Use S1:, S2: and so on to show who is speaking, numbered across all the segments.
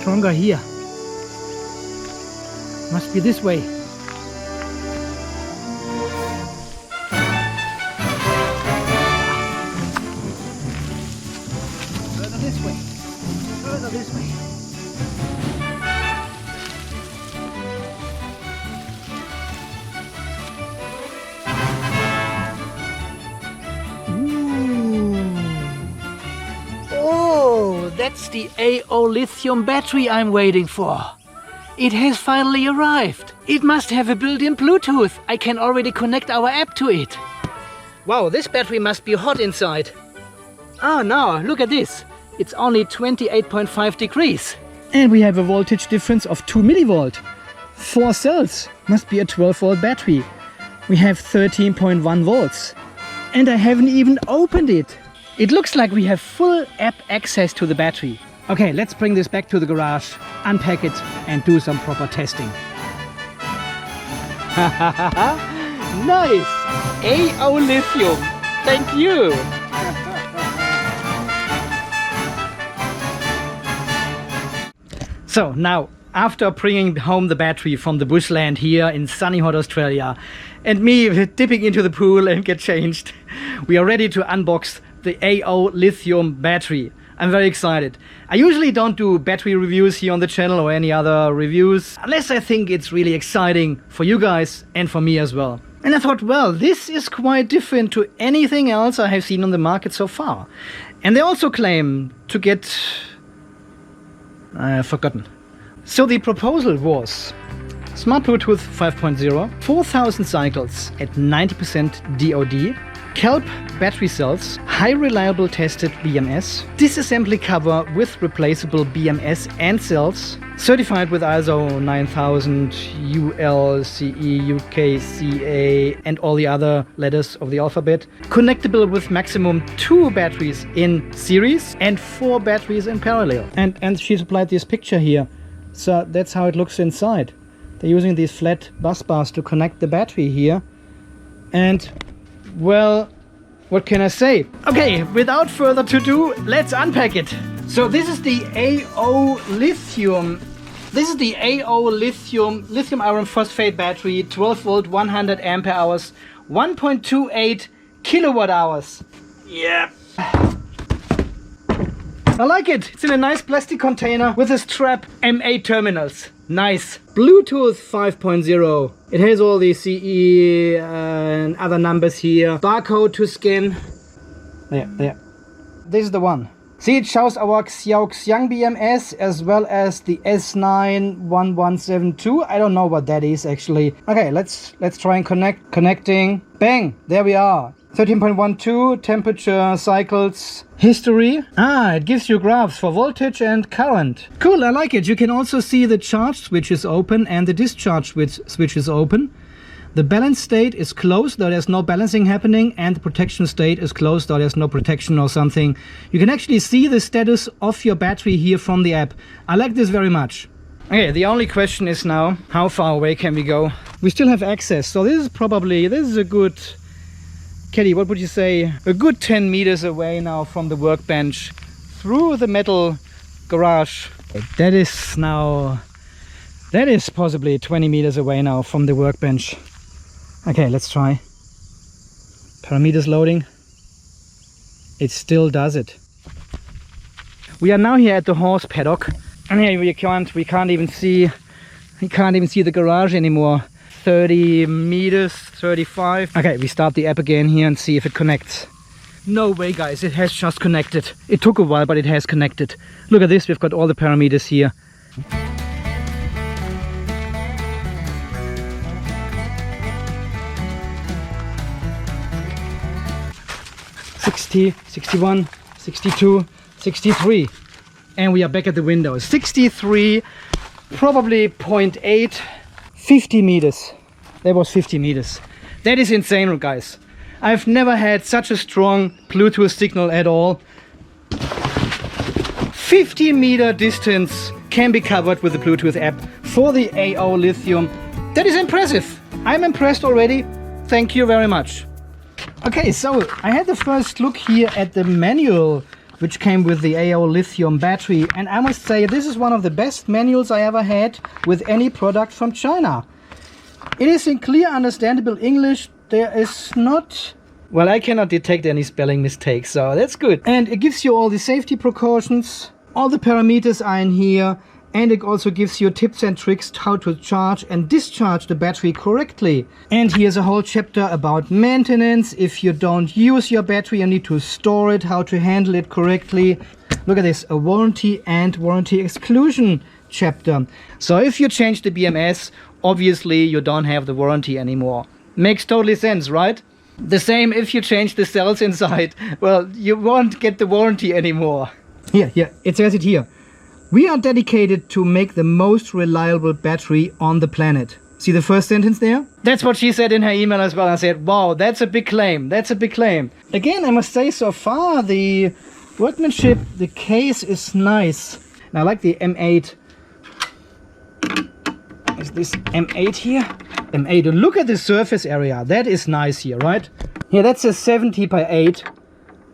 S1: stronger here. Must be this way. Further this way. Further this way. That's the AoLithium battery I'm waiting for. It has finally arrived. It must have a built-in Bluetooth. I can already connect our app to it. Wow, this battery must be hot inside. Oh no, look at this. It's only 28.5 degrees. And we have a voltage difference of 2 millivolt. 4 cells. Must be a 12-volt battery. We have 13.1 volts. And I haven't even opened it. It looks like we have full app access to the battery. Okay, let's bring this back to the garage, unpack it and do some proper testing. Nice! AoLithium! Thank you! So now, after bringing home the battery from the bushland here in sunny hot Australia and me dipping into the pool and get changed, we are ready to unbox the AoLithium battery. I'm very excited. I usually don't do battery reviews here on the channel or any other reviews unless I think it's really exciting for you guys and for me as well. And I thought, well, this is quite different to anything else I have seen on the market so far. And they also claim to get... I've forgotten. So the proposal was Smart Bluetooth 5.0, 4000 cycles at 90% DoD, Kelp battery cells, high reliable tested BMS, disassembly cover with replaceable BMS and cells, certified with ISO 9000, UL, CE, UK, CA and all the other letters of the alphabet, connectable with maximum 2 batteries in series and 4 batteries in parallel. And she supplied this picture here, so that's how it looks inside. They're using these flat bus bars to connect the battery here. And well, what can I say? Okay, without further ado, let's unpack it. So this is the AoLithium. This is the AoLithium lithium iron phosphate battery, 12 volt, 100 ampere hours, 1.28 kilowatt hours. Yeah. I like it. It's in a nice plastic container with a strap, M8 terminals. Nice. Bluetooth 5.0. It has all the CE and other numbers here. Barcode to scan. There. This is the one. See, it shows our Xiaoxiang BMS as well as the S91172. I don't know what that is actually. Okay, let's try and connect. Connecting. Bang! There we are. 13.12 temperature, cycles, history. It gives you graphs for voltage and current. Cool, I like it. You can also see the charge switch is open and the discharge switch is open. The balance state is closed, though there's no balancing happening, and the protection state is closed, though there's no protection or something. You can actually see the status of your battery here from the app. I like this very much. Okay, the only question is now, how far away can we go? We still have access, so this is a good... Kelly, what would you say? A good 10 meters away now from the workbench through the metal garage. That is possibly 20 meters away now from the workbench. Okay, let's try. Parameters loading. It still does it. We are now here at the horse paddock. And here we can't even see the garage anymore. 30 meters, 35. Okay, we start the app again here and see if it connects. No way, guys, it has just connected. It took a while, but it has connected. Look at this, we've got all the parameters here. 60, 61, 62, 63. And we are back at the window. 63, probably 0.8. 50 meters. That was 50 meters. That is insane, guys. I've never had such a strong Bluetooth signal at all. 50 meter distance can be covered with the Bluetooth app for the AoLithium. That is impressive. I'm impressed already. Thank you very much. Okay, so I had the first look here at the manual which came with the AoLithium battery. And I must say, this is one of the best manuals I ever had with any product from China. It is in clear, understandable English. There is not... Well, I cannot detect any spelling mistakes, so that's good. And it gives you all the safety precautions. All the parameters are in here. And it also gives you tips and tricks how to charge and discharge the battery correctly. And here's a whole chapter about maintenance. If you don't use your battery, you need to store it, how to handle it correctly. Look at this, a warranty and warranty exclusion chapter. So if you change the BMS, obviously you don't have the warranty anymore. Makes totally sense, right? The same if you change the cells inside. Well, you won't get the warranty anymore. Here, it says it here. We are dedicated to make the most reliable battery on the planet. See the first sentence there? That's what she said in her email as well. I said, wow, that's a big claim. That's a big claim. Again, I must say, so far, the workmanship, the case is nice. And I like the M8. Is this M8 here? M8. And look at the surface area. That is nice here, right? Here, that's a 70 by 8.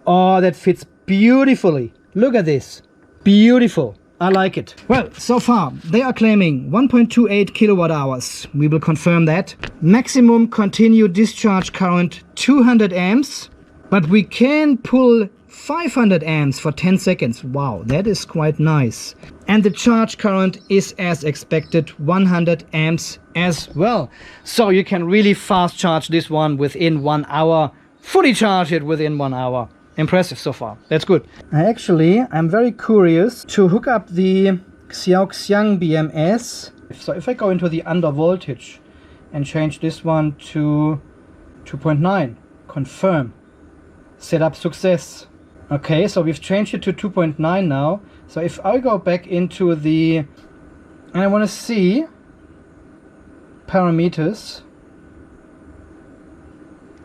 S1: Oh, that fits beautifully. Look at this. Beautiful. I like it. Well, so far they are claiming 1.28 kilowatt hours. We will confirm that. Maximum continued discharge current 200 amps. But we can pull 500 amps for 10 seconds. Wow, that is quite nice. And the charge current is as expected, 100 amps as well. So you can really fast charge this one within 1 hour. Fully charge it within 1 hour. Impressive so far. That's good. I'm very curious to hook up the Xiaoxiang BMS. So if I go into the under voltage and change this one to 2.9, confirm, setup success. Okay, so we've changed it to 2.9 now. So if I go back into the, and I want to see parameters.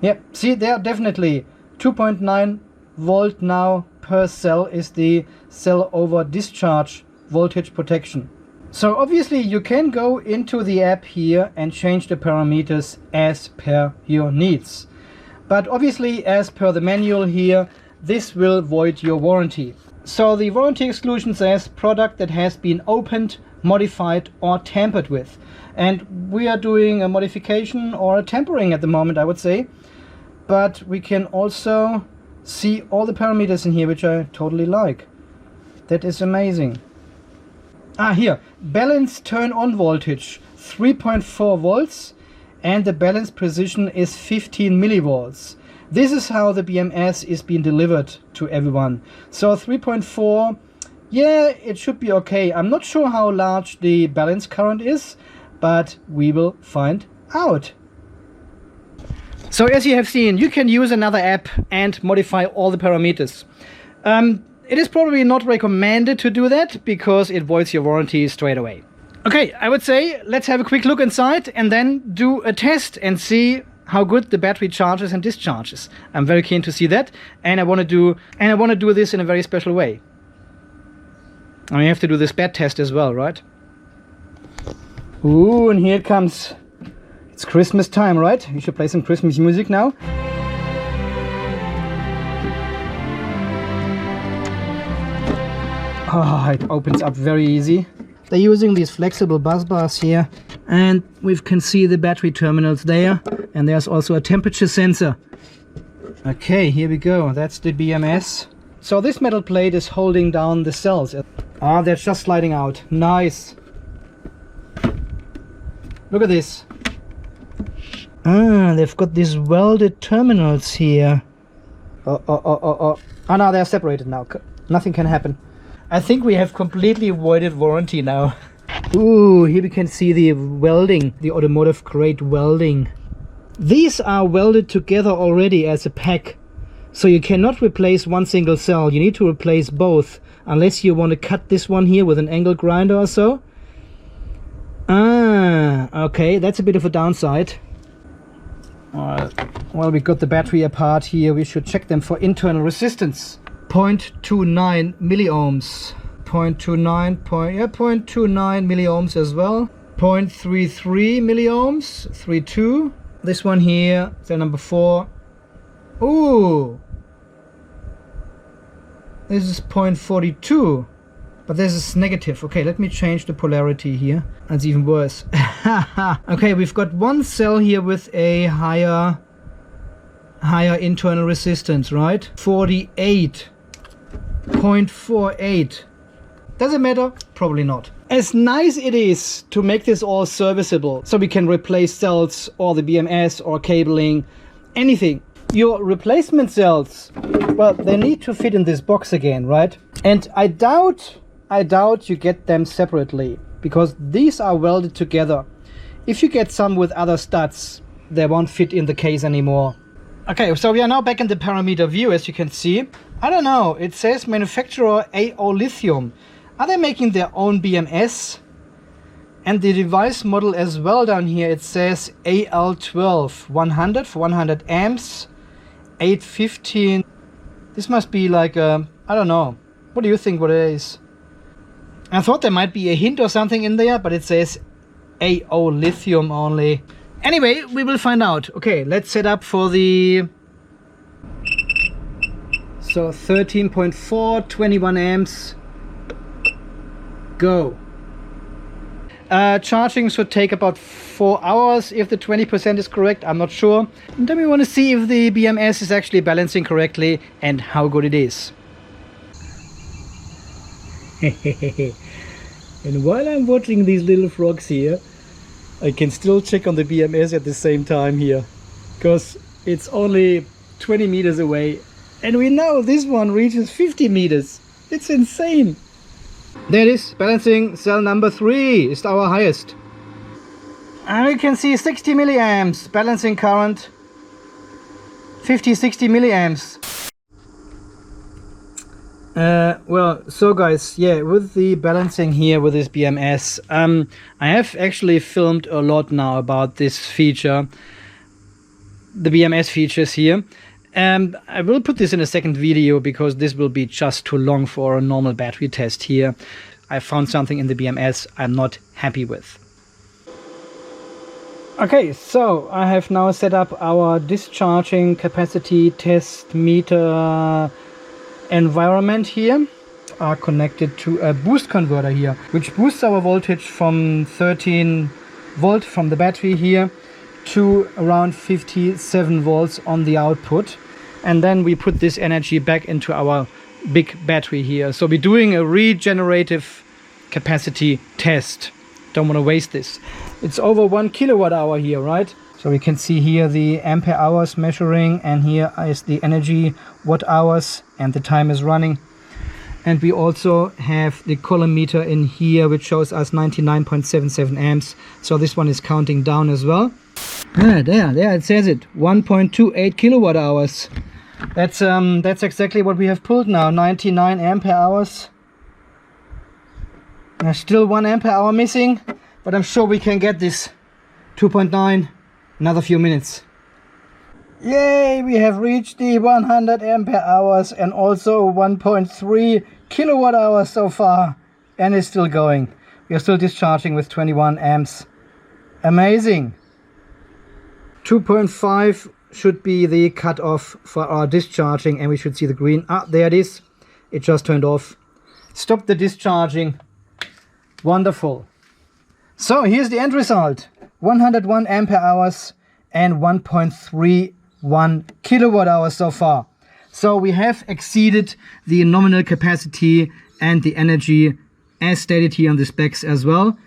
S1: Yep, see there definitely 2.9 volt now per cell is the cell over discharge voltage protection. So obviously you can go into the app here and change the parameters as per your needs. But obviously as per the manual here, this will void your warranty. So the warranty exclusion says product that has been opened, modified or tampered with. And we are doing a modification or a tampering at the moment, I would say. But we can also see all the parameters in here, which I totally like. That is amazing. Here, balance turn on voltage 3.4 volts and the balance precision is 15 millivolts. This is how the BMS is being delivered to everyone. So 3.4, yeah, it should be okay. I'm not sure how large the balance current is, but we will find out. So as you have seen, you can use another app and modify all the parameters. It is probably not recommended to do that because it voids your warranty straight away. Okay, I would say let's have a quick look inside and then do a test and see how good the battery charges and discharges. I'm very keen to see that, and I want to do this in a very special way. And we have to do the S.P.A.T test as well, right? Ooh, and here it comes. It's Christmas time, right? You should play some Christmas music now. Oh, it opens up very easy. They're using these flexible bus bars here, and we can see the battery terminals there, and there's also a temperature sensor. Okay, here we go. That's the BMS. So this metal plate is holding down the cells. Ah, they're just sliding out. Nice. Look at this. Ah, they've got these welded terminals here. Oh, no, they're separated now. Nothing can happen. I think we have completely voided warranty now. Ooh, here we can see the welding, the automotive grade welding. These are welded together already as a pack. So you cannot replace one single cell. You need to replace both. Unless you want to cut this one here with an angle grinder or so. Ah, okay, that's a bit of a downside. Well, we got the battery apart here. We should check them for internal resistance. 0.29 milliohms. 0.29 milliohms as well. 0.33 milliohms. 3.2. This one here, cell number 4. Ooh. This is 0.42. But this is negative. Okay, let me change the polarity here. That's even worse. Okay, we've got one cell here with a higher internal resistance, right? 48.48. Does it matter? Probably not. As nice it is to make this all serviceable, so we can replace cells or the BMS or cabling, anything. Your replacement cells, well, they need to fit in this box again, right? And I doubt you get them separately, because these are welded together. If you get some with other studs, they won't fit in the case anymore. Okay, so we are now back in the parameter view, as you can see. I don't know, it says manufacturer AoLithium. Are they making their own BMS? And the device model as well down here, it says AL12, 100 for 100 amps, 815. This must be like a, I don't know. What do you think what it is? I thought there might be a hint or something in there, but it says AoLithium only. Anyway, we will find out. Okay, let's set up for the... So 13.4, 21 amps. Go. Charging should take about 4 hours if the 20% is correct. I'm not sure. And then we want to see if the BMS is actually balancing correctly and how good it is. And while I'm watching these little frogs here, I can still check on the BMS at the same time here, because it's only 20 meters away and we know this one reaches 50 meters. It's insane. There it is, balancing. Cell number 3 is our highest, and we can see 60 milliamps balancing current, 50-60 milliamps. Well, so guys, yeah, with the balancing here with this BMS, I have actually filmed a lot now about this feature, the BMS features here. I will put this in a second video because this will be just too long for a normal battery test here. I found something in the BMS I'm not happy with. Okay, so I have now set up our discharging capacity test meter environment here. Are connected to a boost converter here, which boosts our voltage from 13 volt from the battery here to around 57 volts on the output. And then we put this energy back into our big battery here. So we're doing a regenerative capacity test. Don't want to waste this. It's over 1 kilowatt hour here, right? So we can see here the ampere hours measuring, and here is the energy watt hours, and the time is running. And we also have the column meter in here, which shows us 99.77 amps. So this one is counting down as well. Ah, there it says it, 1.28 kilowatt hours. That's exactly what we have pulled now, 99 ampere hours. There's still 1 ampere hour missing, but I'm sure we can get this 2.9, another few minutes. Yay, we have reached the 100 ampere hours and also 1.3 kilowatt hours so far, and it's still going. We are still discharging with 21 amps. Amazing. 2.5 should be the cutoff for our discharging, and we should see the green. Ah, there it is. It just turned off. Stop the discharging. Wonderful. So here's the end result. 101 ampere hours and 1.31 kilowatt hours so far. So we have exceeded the nominal capacity and the energy as stated here on the specs as well.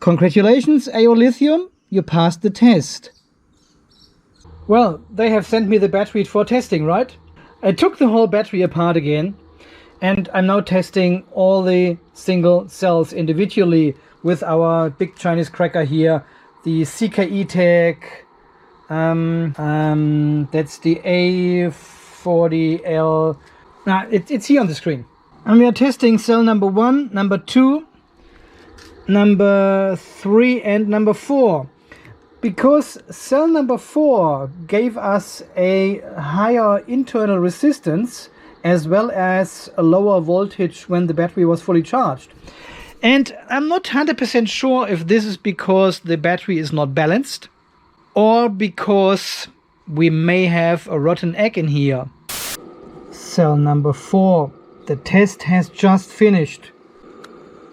S1: Congratulations, AoLithium, you passed the test. Well, they have sent me the battery for testing, right? I took the whole battery apart again, and I'm now testing all the single cells individually with our big Chinese cracker here, the CKE Tech, that's the A40L. It's here on the screen. And we are testing cell number 1, number 2, number 3 and number 4. Because cell number 4 gave us a higher internal resistance as well as a lower voltage when the battery was fully charged. And I'm not 100% sure if this is because the battery is not balanced or because we may have a rotten egg in here. Cell number 4 The test has just finished.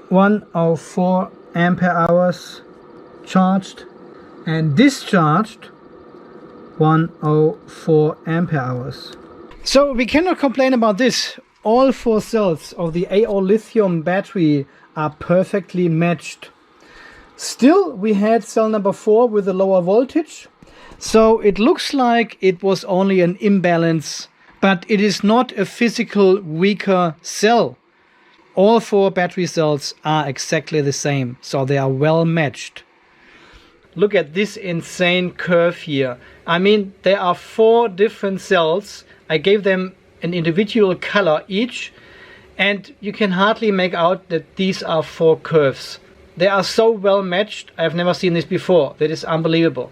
S1: 104 ampere hours charged and discharged 104 ampere hours. So we cannot complain about this. All 4 cells of the AoLithium battery are perfectly matched. Still, we had cell number 4 with a lower voltage. So it looks like it was only an imbalance, but it is not a physical weaker cell. All 4 battery cells are exactly the same, so they are well matched. Look at this insane curve here. I mean, there are 4 different cells. I gave them an individual color each, and you can hardly make out that these are 4 curves. They are so well matched. I've never seen this before. That is unbelievable.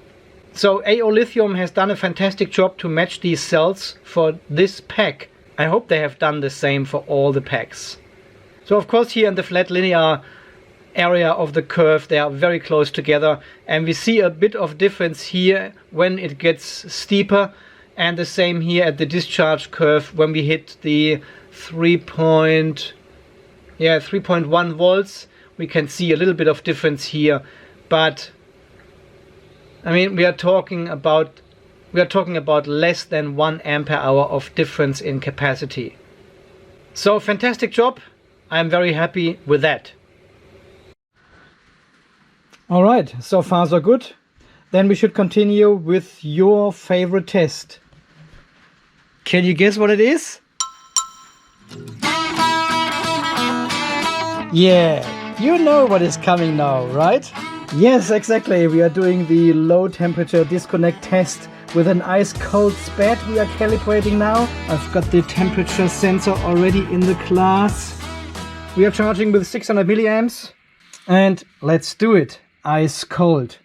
S1: So AoLithium has done a fantastic job to match these cells for this pack. I hope they have done the same for all the packs. So of course here in the flat linear area of the curve they are very close together, and we see a bit of difference here when it gets steeper, and the same here at the discharge curve when we hit the 3.1 volts. We can see a little bit of difference here, but I mean we are talking about less than 1 ampere hour of difference in capacity. So fantastic job. I'm very happy with that. All right, so far so good. Then we should continue with your favorite test. Can you guess what it is? Yeah, you know what is coming now, right? Yes, exactly. We are doing the low temperature disconnect test with an ice cold S.P.A.T we are calibrating now. I've got the temperature sensor already in the class. We are charging with 600 milliamps and let's do it. Ice cold.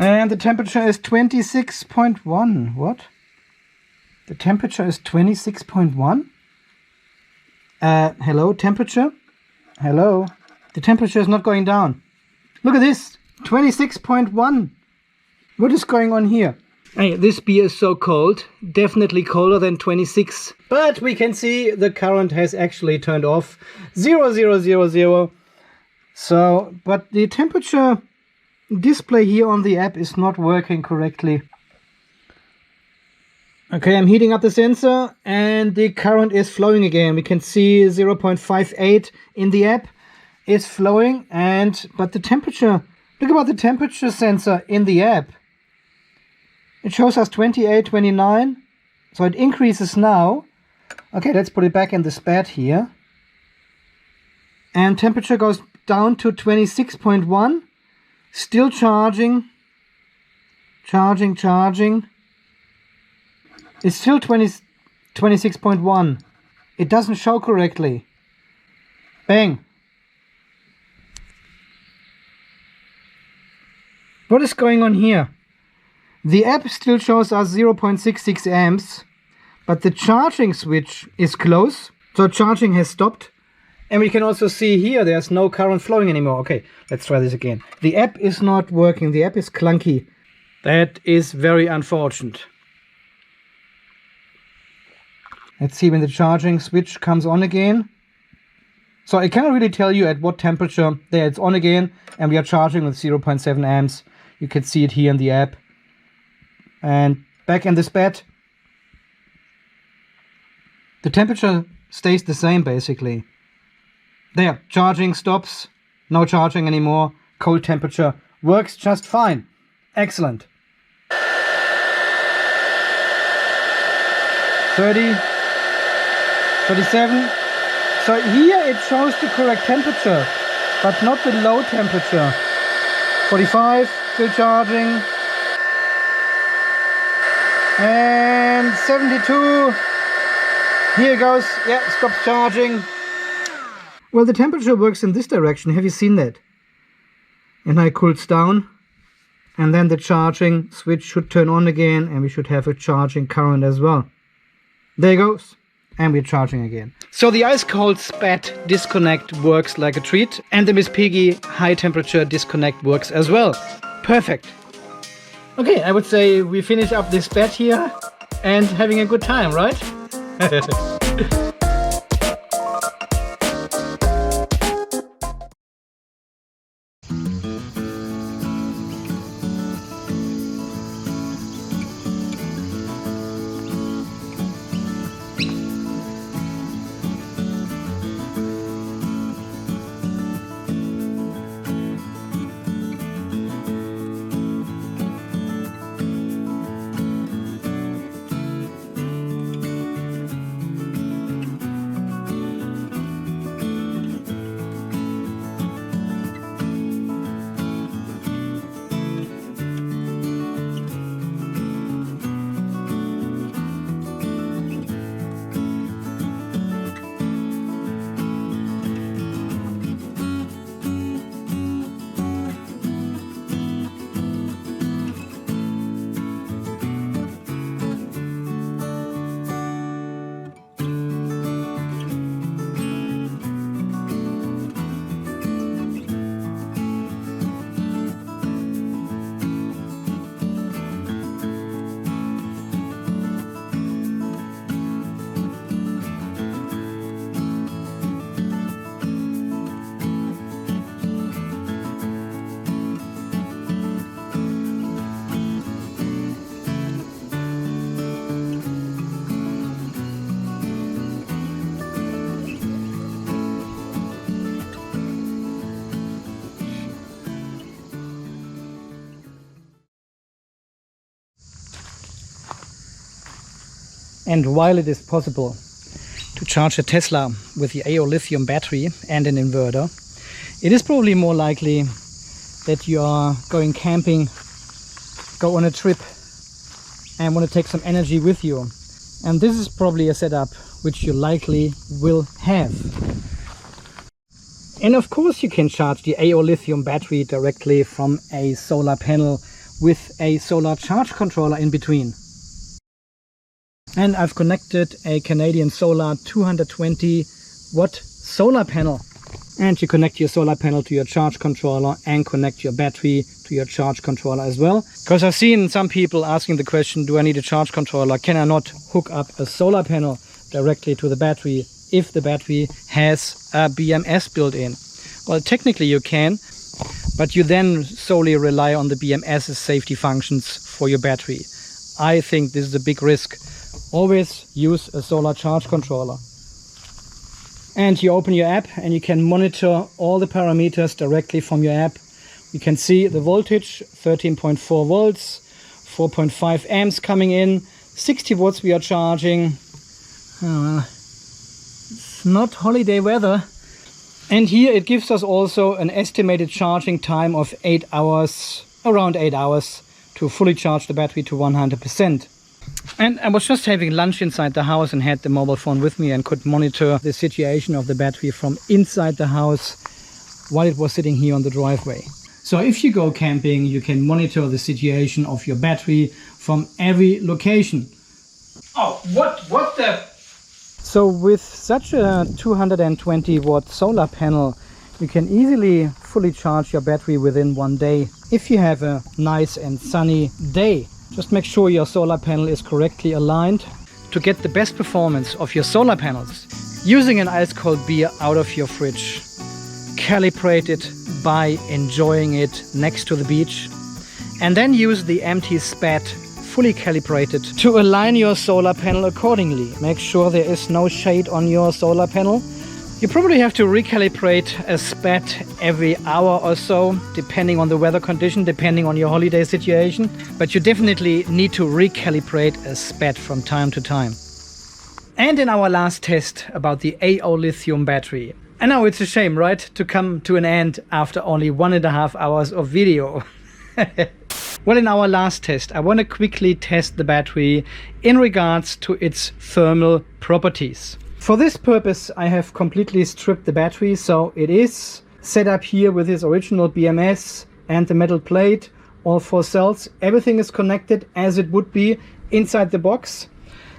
S1: And the temperature is 26.1. What? The temperature is 26.1? Hello, temperature? Hello? The temperature is not going down. Look at this, 26.1. What is going on here? Hey, this beer is so cold, definitely colder than 26. But we can see the current has actually turned off. 0, So, but the temperature display here on the app is not working correctly. Okay, I'm heating up the sensor and the current is flowing again. We can see 0.58 in the app is flowing, but the temperature, look about the temperature sensor in the app. It shows us 28, 29, so it increases now. Okay, let's put it back in the S.P.A.T here. And temperature goes down to 26.1, still charging. It's still 26.1. It doesn't show correctly. Bang. What is going on here? The app still shows us 0.66 amps, but the charging switch is close, so charging has stopped. And we can also see here there's no current flowing anymore. Okay, let's try this again. The app is not working. The app is clunky. That is very unfortunate. Let's see when the charging switch comes on again. So I cannot really tell you at what temperature. There, it's on again, and we are charging with 0.7 amps. You can see it here in the app. And back in the S.P.A.T, the temperature stays the same basically. There, charging stops, no charging anymore, cold temperature, works just fine. Excellent. 30, 37. So here it shows the correct temperature, but not the low temperature. 45, still charging. And 72. Here it goes. Yeah, stops charging. Well, the temperature works in this direction. Have you seen that? And now it cools down. And then the charging switch should turn on again, and we should have a charging current as well. There it goes. And we're charging again. So the ice cold S.P.A.T disconnect works like a treat, and the Miss Piggy high temperature disconnect works as well. Perfect. Okay, I would say we finish up this S.P.A.T here and having a good time, right? And while it is possible to charge a Tesla with the AoLithium battery and an inverter, it is probably more likely that you are going camping, go on a trip and want to take some energy with you. And this is probably a setup which you likely will have. And of course you can charge the AoLithium battery directly from a solar panel with a solar charge controller in between. And I've connected a Canadian Solar 220 watt solar panel. And you connect your solar panel to your charge controller and connect your battery to your charge controller as well. Because I've seen some people asking the question, do I need a charge controller? Can I not hook up a solar panel directly to the battery if the battery has a BMS built in? Well, technically you can, but you then solely rely on the BMS's safety functions for your battery. I think this is a big risk. Always use a solar charge controller. And you open your app and you can monitor all the parameters directly from your app. You can see the voltage, 13.4 volts, 4.5 amps coming in, 60 watts we are charging. Oh, well, it's not holiday weather. And here it gives us also an estimated charging time of 8 hours, around 8 hours, to fully charge the battery to 100%. And I was just having lunch inside the house and had the mobile phone with me and could monitor the situation of the battery from inside the house while it was sitting here on the driveway. So if you go camping, you can monitor the situation of your battery from every location. Oh, what the? So with such a 220 watt solar panel, you can easily fully charge your battery within 1 day if you have a nice and sunny day. Just make sure your solar panel is correctly aligned to get the best performance of your solar panels. Using an ice cold beer out of your fridge. Calibrate it by enjoying it next to the beach. And then use the empty S.P.A.T fully calibrated to align your solar panel accordingly. Make sure there is no shade on your solar panel. You probably have to recalibrate a S.P.A.T every hour or so, depending on the weather condition, depending on your holiday situation. But you definitely need to recalibrate a S.P.A.T from time to time. And in our last test about the AoLithium battery. I know it's a shame, right? To come to an end after only 1.5 hours of video. Well, in our last test, I want to quickly test the battery in regards to its thermal properties. For this purpose, I have completely stripped the battery, so it is set up here with its original BMS and the metal plate, all 4 cells. Everything is connected as it would be inside the box.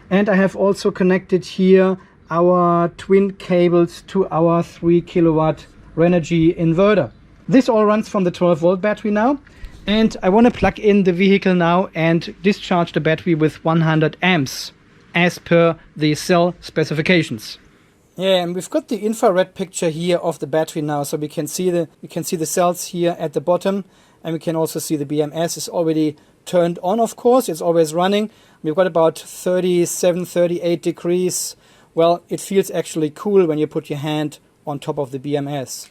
S1: And I have also connected here our twin cables to our 3 kilowatt Renogy inverter. This all runs from the 12 volt battery now, and I want to plug in the vehicle now and discharge the battery with 100 amps as per the cell specifications. Yeah, and we've got the infrared picture here of the battery now, so we can see the cells here at the bottom, and we can also see the BMS is already turned on. Of course, it's always running. We've got about 37, 38 degrees. Well, it feels actually cool when you put your hand on top of the BMS.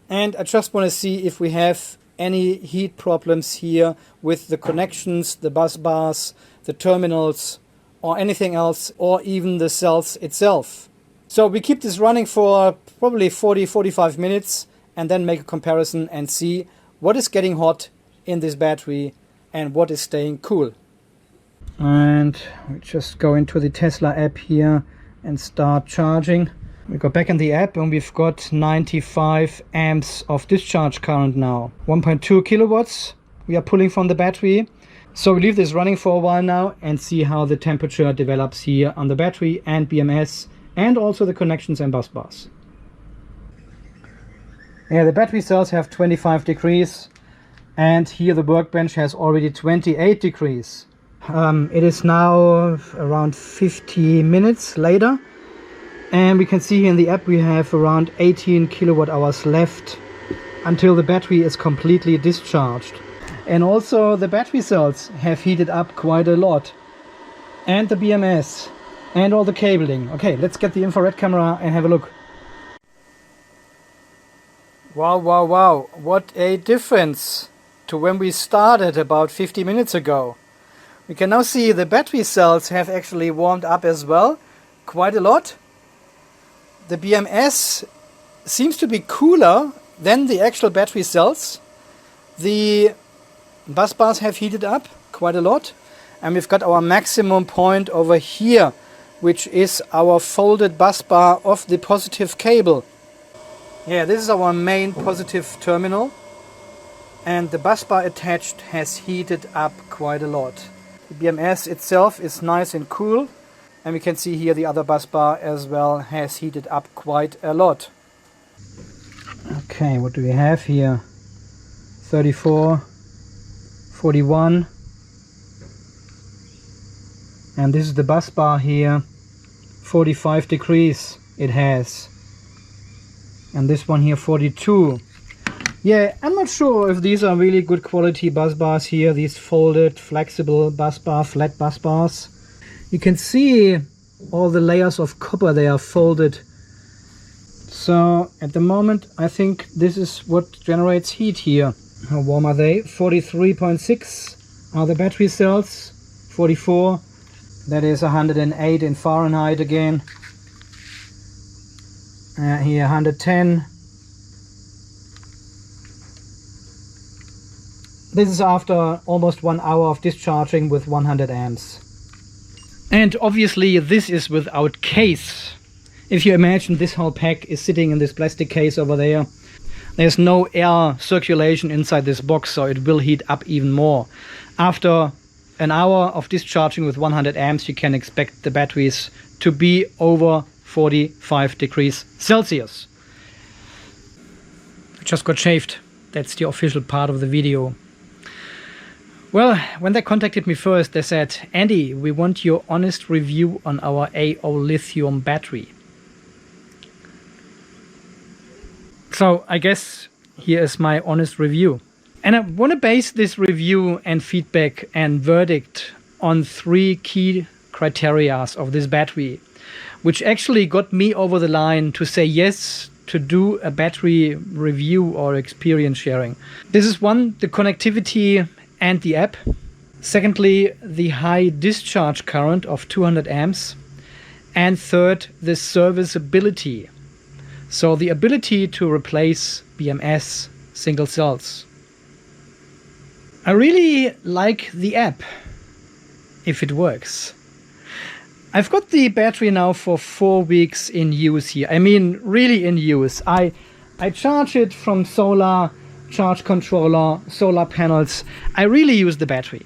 S1: And I just want to see if we have any heat problems here with the connections, the bus bars, the terminals, or anything else, or even the cells itself. So we keep this running for probably 40-45 minutes and then make a comparison and see what is getting hot in this battery and what is staying cool. And we just go into the Tesla app here and start charging. We go back in the app and we've got 95 amps of discharge current now. 1.2 kilowatts we are pulling from the battery. So we leave this running for a while now and see how the temperature develops here on the battery and BMS and also the connections and bus bars. Yeah, the battery cells have 25 degrees and here the workbench has already 28 degrees. It is now around 50 minutes later. And we can see here in the app we have around 18 kilowatt hours left until the battery is completely discharged. And also the battery cells have heated up quite a lot. And the BMS and all the cabling. Okay, let's get the infrared camera and have a look. Wow, wow, wow. What a difference to when we started about 50 minutes ago. We can now see the battery cells have actually warmed up as well, quite a lot. The BMS seems to be cooler than the actual battery cells. The bus bars have heated up quite a lot. And we've got our maximum point over here, which is our folded bus bar of the positive cable. Yeah, this is our main positive terminal. And the bus bar attached has heated up quite a lot. The BMS itself is nice and cool. And we can see here the other bus bar as well has heated up quite a lot. Okay, what do we have here? 34, 41. And this is the bus bar here. 45 degrees it has. And this one here 42. Yeah, I'm not sure if these are really good quality bus bars here. These folded, flexible bus bar, flat bus bars. You can see all the layers of copper, they are folded. So at the moment I think this is what generates heat here. How warm are they? 43.6 are the battery cells. 44, that is 108 in Fahrenheit again. Here 110. This is after almost 1 hour of discharging with 100 amps. And obviously this is without case. If you imagine this whole pack is sitting in this plastic case over there, there's no air circulation inside this box, so it will heat up even more. After an hour of discharging with 100 amps, you can expect the batteries to be over 45 degrees Celsius. I just got shaved. That's the official part of the video. Well, when they contacted me first, they said, Andy, we want your honest review on our AoLithium battery. So I guess here is my honest review. And I want to base this review and feedback and verdict on 3 key criteria of this battery, which actually got me over the line to say yes to do a battery review or experience sharing. This is 1, the connectivity and the app. Secondly, the high discharge current of 200 amps. And third, the serviceability. So the ability to replace BMS single cells. I really like the app, if it works. I've got the battery now for 4 weeks in use here. I mean, really in use. I charge it from solar, charge controller, solar panels. I really use the battery.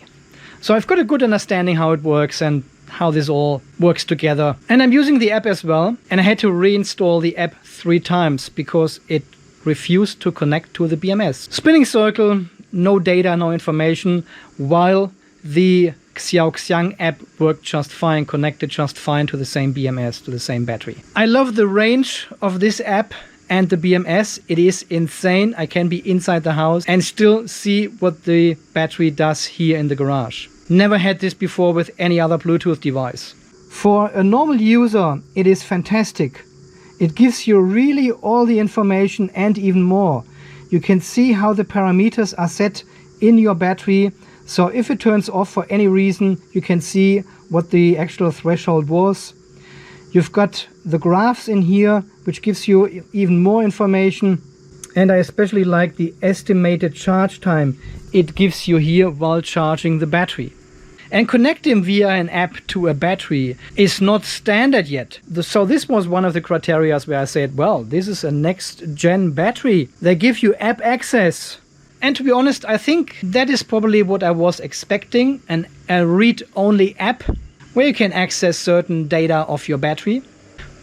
S1: So I've got a good understanding how it works and how this all works together. And I'm using the app as well, and I had to reinstall the app 3 times because it refused to connect to the BMS. Spinning circle, no data, no information, while the Xiaoxiang app worked just fine, connected just fine to the same BMS, to the same battery. I love the range of this app and the BMS. It is insane. I can be inside the house and still see what the battery does here in the garage. Never had this before with any other Bluetooth device. For a normal user, it is fantastic. It gives you really all the information and even more. You can see how the parameters are set in your battery. So if it turns off for any reason, you can see what the actual threshold was. You've got the graphs in here, which gives you even more information. And I especially like the estimated charge time it gives you here while charging the battery. And connecting via an app to a battery is not standard yet. So this was one of the criteria where I said, well, this is a next-gen battery. They give you app access. And to be honest, I think that is probably what I was expecting, a read-only app where you can access certain data of your battery.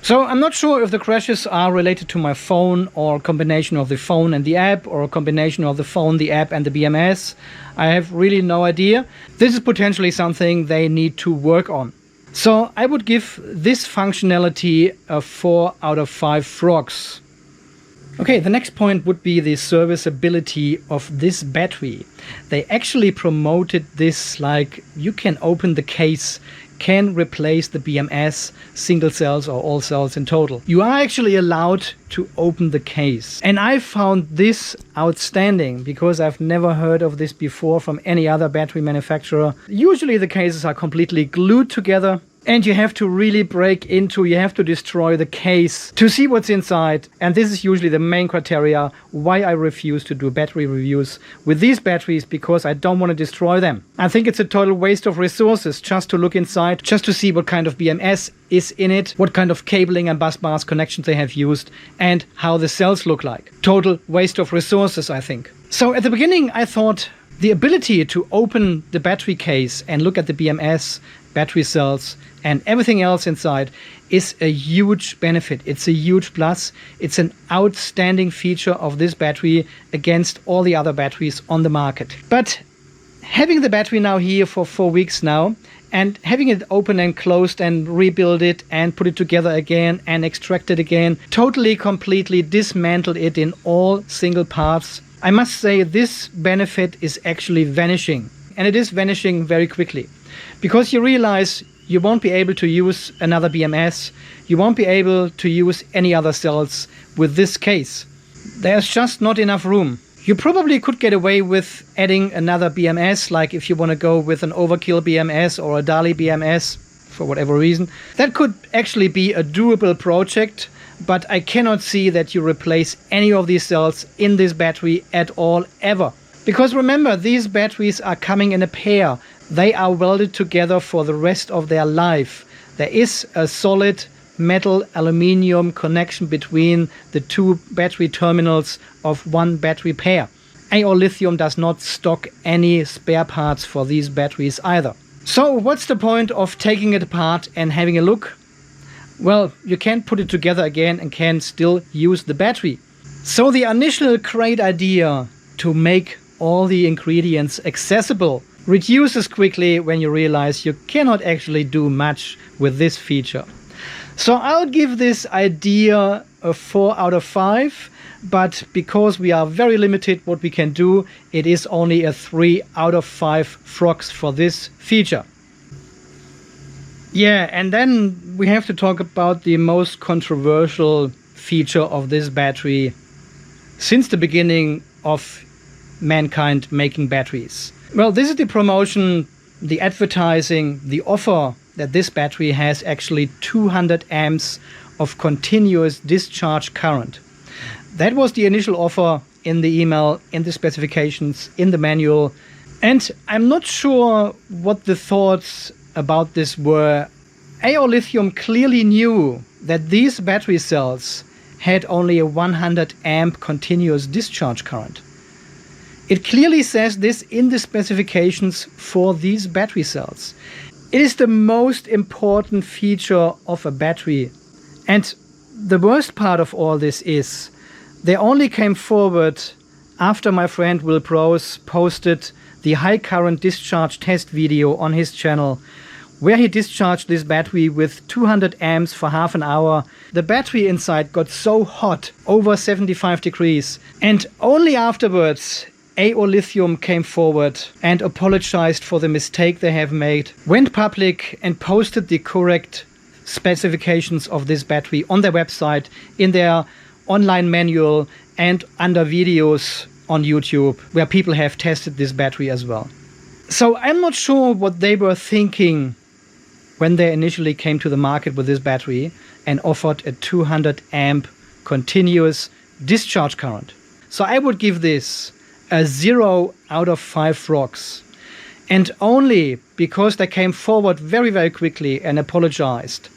S1: So I'm not sure if the crashes are related to my phone or a combination of the phone and the app or a combination of the phone, the app and the BMS. I have really no idea. This is potentially something they need to work on. So I would give this functionality a 4 out of 5 frogs. Okay, the next point would be the serviceability of this battery. They actually promoted this like you can open the case, can replace the BMS, single cells or all cells in total. You are actually allowed to open the case. And I found this outstanding because I've never heard of this before from any other battery manufacturer. Usually the cases are completely glued together. And you have to really break into, you have to destroy the case to see what's inside. And this is usually the main criteria why I refuse to do battery reviews with these batteries, because I don't want to destroy them. I think it's a total waste of resources just to look inside, just to see what kind of BMS is in it, what kind of cabling and bus bars connections they have used, and how the cells look like. Total waste of resources, I think. So at the beginning, I thought the ability to open the battery case and look at the BMS, battery cells, and everything else inside is a huge benefit. It's a huge plus. It's an outstanding feature of this battery against all the other batteries on the market. But having the battery now here for 4 weeks now, and having it open and closed and rebuild it and put it together again and extract it again, totally, completely dismantled it in all single parts, I must say this benefit is actually vanishing. And it is vanishing very quickly. Because you realize you won't be able to use another BMS, you won't be able to use any other cells with this case. There's just not enough room. You probably could get away with adding another BMS, like if you want to go with an overkill BMS or a DALI BMS, for whatever reason. That could actually be a doable project, but I cannot see that you replace any of these cells in this battery at all, ever. Because remember, these batteries are coming in a pair. They are welded together for the rest of their life. There is a solid metal aluminium connection between the 2 battery terminals of one battery pair. AoLithium does not stock any spare parts for these batteries either. So what's the point of taking it apart and having a look? Well, you can't put it together again and can still use the battery. So the initial great idea to make all the ingredients accessible reduces quickly when you realize you cannot actually do much with this feature. So I'll give this idea a 4 out of 5, but because we are very limited what we can do, it is only a 3 out of 5 frogs for this feature. Yeah, and then we have to talk about the most controversial feature of this battery since the beginning of mankind making batteries. Well, this is the promotion, the advertising, the offer that this battery has actually 200 amps of continuous discharge current. That was the initial offer in the email, in the specifications, in the manual. And I'm not sure what the thoughts about this were. AoLithium clearly knew that these battery cells had only a 100 amp continuous discharge current. It clearly says this in the specifications for these battery cells. It is the most important feature of a battery. And the worst part of all this is they only came forward after my friend Will Brose posted the high current discharge test video on his channel, where he discharged this battery with 200 amps for half an hour. The battery inside got so hot, over 75 degrees, and only afterwards AoLithium came forward and apologized for the mistake they have made, went public and posted the correct specifications of this battery on their website, in their online manual, and under videos on YouTube where people have tested this battery as well. So I'm not sure what they were thinking when they initially came to the market with this battery and offered a 200 amp continuous discharge current. So I would give this a 0 out of 5 rocks. And only because they came forward very, very quickly and apologized,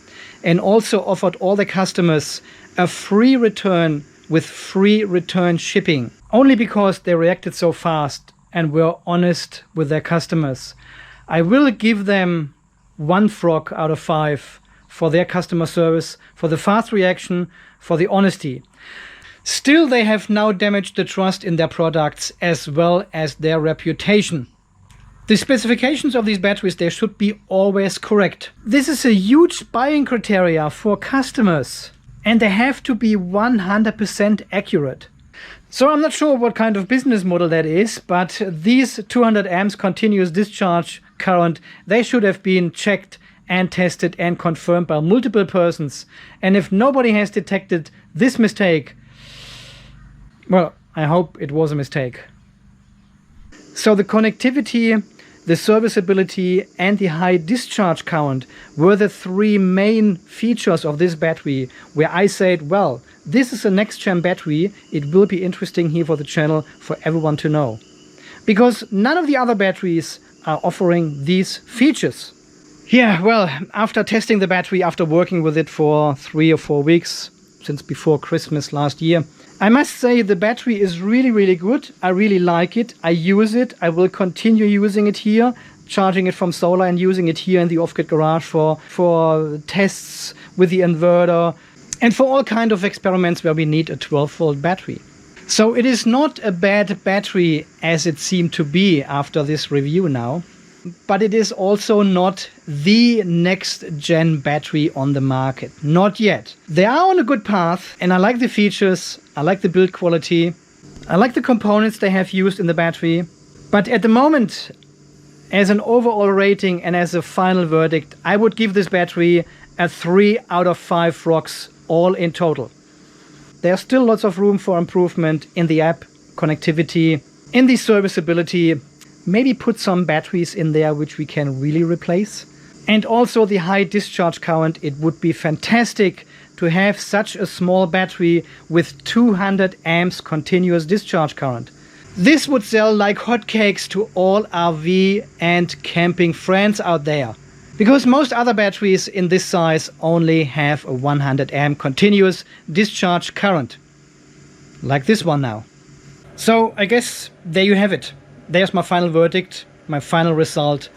S1: and also offered all the customers a free return with free return shipping. Only because they reacted so fast and were honest with their customers, I will give them 1 frog out of 5 for their customer service, for the fast reaction, for the honesty. Still, they have now damaged the trust in their products as well as their reputation. The specifications of these batteries, they should be always correct. This is a huge buying criteria for customers, and they have to be 100% accurate. So I'm not sure what kind of business model that is, but these 200 amps continuous discharge current, they should have been checked and tested and confirmed by multiple persons. And if nobody has detected this mistake, well, I hope it was a mistake. So the connectivity, the serviceability, and the high discharge current were the 3 main features of this battery, where I said, well, this is a next-gen battery. It will be interesting here for the channel for everyone to know. Because none of the other batteries are offering these features. Yeah, well, after testing the battery, after working with it for 3 or 4 weeks, since before Christmas last year, I must say the battery is really, really good. I really like it. I use it. I will continue using it here, charging it from solar and using it here in the off-grid garage for tests with the inverter and for all kind of experiments where we need a 12-volt battery. So it is not a bad battery as it seemed to be after this review now, but it is also not the next-gen battery on the market. Not yet. They are on a good path, and I like the features, I like the build quality, I like the components they have used in the battery. But at the moment, as an overall rating and as a final verdict, I would give this battery a 3 out of 5 rocks all in total. There's still lots of room for improvement in the app, connectivity, in the serviceability. Maybe put some batteries in there which we can really replace. And also the high discharge current. It would be fantastic to have such a small battery with 200 amps continuous discharge current. This would sell like hotcakes to all RV and camping friends out there. Because most other batteries in this size only have a 100 amp continuous discharge current. Like this one now. So I guess there you have it. There's my final verdict, my final result.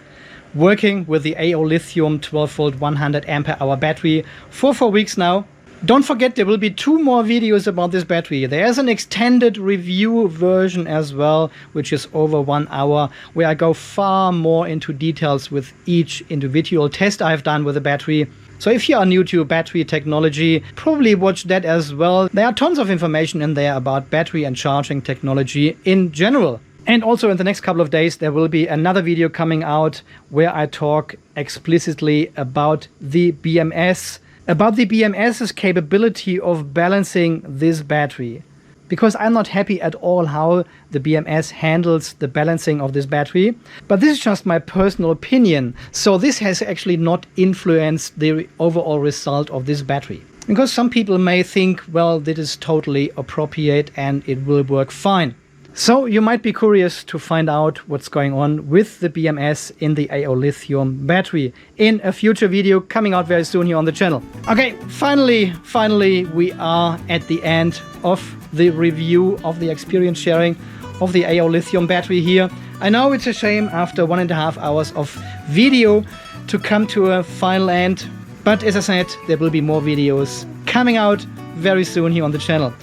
S1: Working with the AoLithium 12-volt 100 ampere hour battery for 4 weeks now. Don't forget, there will be 2 more videos about this battery. There's an extended review version as well, which is over 1 hour, where I go far more into details with each individual test I've done with the battery. So if you are new to battery technology, probably watch that as well. There are tons of information in there about battery and charging technology in general. And also in the next couple of days, there will be another video coming out where I talk explicitly about the BMS, about the BMS's capability of balancing this battery. Because I'm not happy at all how the BMS handles the balancing of this battery. But this is just my personal opinion. So this has actually not influenced the overall result of this battery. Because some people may think, well, this is totally appropriate and it will work fine. So you might be curious to find out what's going on with the BMS in the AoLithium battery in a future video coming out very soon here on the channel. Okay, finally, we are at the end of the review of the experience sharing of the AoLithium battery here. I know it's a shame after 1.5 hours of video to come to a final end. But as I said, there will be more videos coming out very soon here on the channel.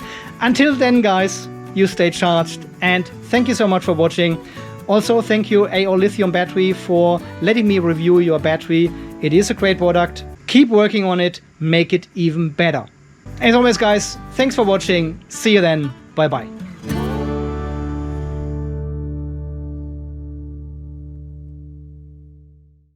S1: Until then, guys, you stay charged, and thank you so much for watching. Also, thank you AoLithium battery for letting me review your battery. It is a great product. Keep working on it, make it even better. As always, guys, thanks for watching. See you then. Bye bye.